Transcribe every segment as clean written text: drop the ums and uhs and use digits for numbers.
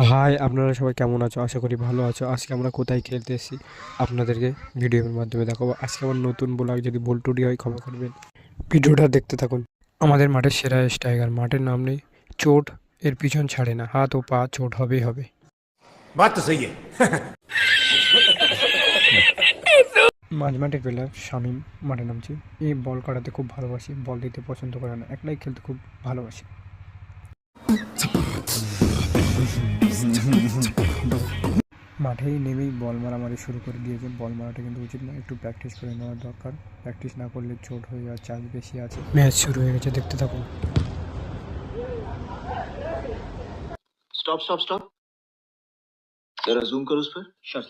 High, আপনারা সবাই কেমন আছো? আশা করি ভালো আছো। আজকে আমরা কোথায় খেলতে এসেছি আপনাদেরকে ভিডিওর মাধ্যমে দেখাবো। আজকে আমার নতুন ব্লগ, যদি ভুল ত্রুটি হয় ক্ষমা করবেন। ভিডিওটা দেখতে থাকুন। আমাদের মাঠের সেরা স্ট্রাইকার, মাঠের নাম নেই, চোট এর পিছন ছাড়ে না, হাত ও পা চোট হবেই হবে। बात तो सही है। মাঝ মাঠে প্লেয়ার শামীম মাঠে নামছে। এই বল কাটাতে খুব ভালোবাসি, বল দিতে পছন্দ করে না, একলাই খেলতে খুব ভালোবাসি। মাঠেই নেমেই বল মারামারি শুরু করে দিয়েছে। বল মারাটা কিন্তু উচিত না, একটু প্র্যাকটিস করে নেওয়ার দরকার। প্র্যাকটিস না করলে চোট হয়ে যাওয়ার চান্স বেশি আছে। ম্যাচ শুরু হয়ে গেছে, দেখতে থাকুন। Stop stop stop. जरा जूम करो उस पर। श्योर।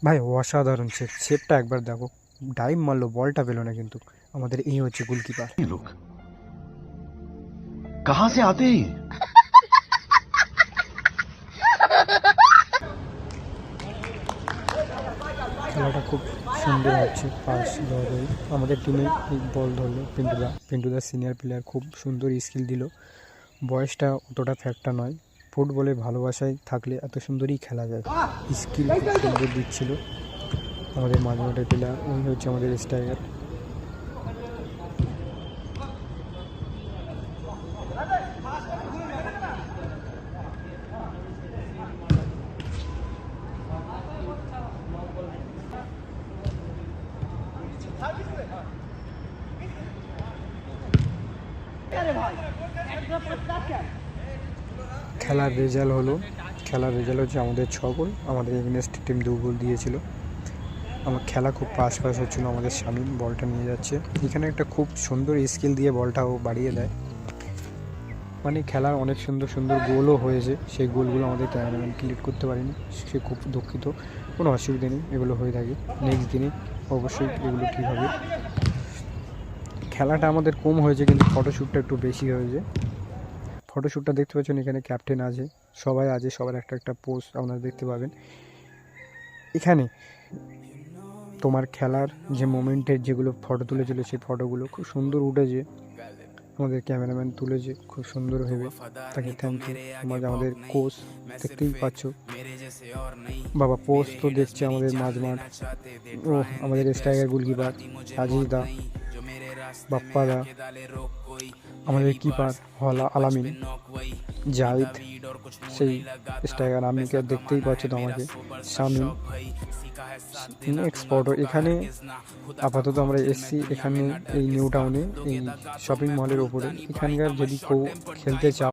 ভাই অসাধারণ শেপটা একবার দেখো। ডাইভ মারলো, বলটা পেলো না, কিন্তু আমাদের এই হচ্ছে গোলকিপার। लोग कहां से आते हैं? খেলাটা খুব সুন্দর হচ্ছে। পাস ধরে আমাদের টিমে বল ধরলো পিন্টুদা সিনিয়র প্লেয়ার, খুব সুন্দর স্কিল দিল। বয়সটা অতটা ফ্যাক্টর নয়, ফুটবলে ভালোবাসায় থাকলে এত সুন্দরই খেলা যায়। স্কিল খুব সুন্দর দিচ্ছিল আমাদের মাঝমাঠের প্লেয়ার, উনি হচ্ছে আমাদের স্ট্রাইকার। খেলার রেজাল্ট হচ্ছে আমাদের 6 গোল। আমাদের এগেনস্ট টিম 2 গোল দিয়েছিল। আমার খেলা খুব পাস হচ্ছিলো। আমাদের শামীম বলটা নিয়ে যাচ্ছে, এখানে একটা খুব সুন্দর স্কিল দিয়ে বলটাও বাড়িয়ে দেয়। মানে খেলার অনেক সুন্দর সুন্দর গোলও হয়েছে, সেই গোলগুলো আমাদের ক্যামেরাম্যান ক্লিক করতে পারেনি, সে খুব দুঃখিত। কোনো অসুবিধা নেই, এগুলো হয়ে থাকে। নেক্সট দিনে অবশ্যই এগুলো ঠিক হবে। খেলাটা আমাদের কম হয়েছে, কিন্তু ফটোশ্যুটটা একটু বেশি হয়েছে। ফটোশ্যুটটা দেখতে পাচ্ছেন, এখানে ক্যাপ্টেন আছে, সবাই আছে, সবার একটা একটা পোস্ট আপনারা দেখতে পাবেন। এখানে তোমার খেলার যে মোমেন্টের যেগুলো ফটো তুলেছিল, সেই ফটোগুলো খুব সুন্দর উঠেছে। আমাদের ক্যামেরাম্যান তুলেছে খুব সুন্দর ভেবে, তাকে থ্যাংক ইউ। আমাদের কোচ দেখতেই পাচ্ছ, বাবা পোস্ট তো দেখছে আমাদের মাঝমাঠ। ও আমাদের স্ট্রাইকার গোলকিপার আজিজ দা, বাপ্পা দা, আমাদের কিপার আলামিন, জাহিদ, সেই স্ট্রাইকার আমিকে দেখতেই পাচ্ছ তো আমাকে, শামীম। নেক্সট ফটো এখানে আপাতত আমরা এসছি, এখানে এই নিউ টাউনে, এই শপিং মলের ওপরে। এখানকার যদি কেউ খেলতে চাও